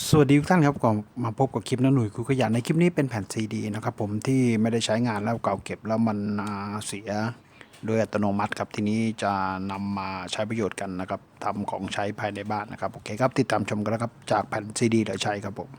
สวัสดีทุกท่านครับก่อนมาพบกับคลิปน้าหนุ่ยคุยขยะในคลิปนี้เป็นแผ่นซีดีนะครับผมที่ไม่ได้ใช้งานแล้วเก่าเก็บแล้วมันเสียโดยอัตโนมัติครับทีนี้จะนำมาใช้ประโยชน์กันนะครับทำของใช้ภายในบ้านนะครับโอเคครับติดตามชมกันแล้วครับจากแผ่นซีดีเหลือใช้ครับผม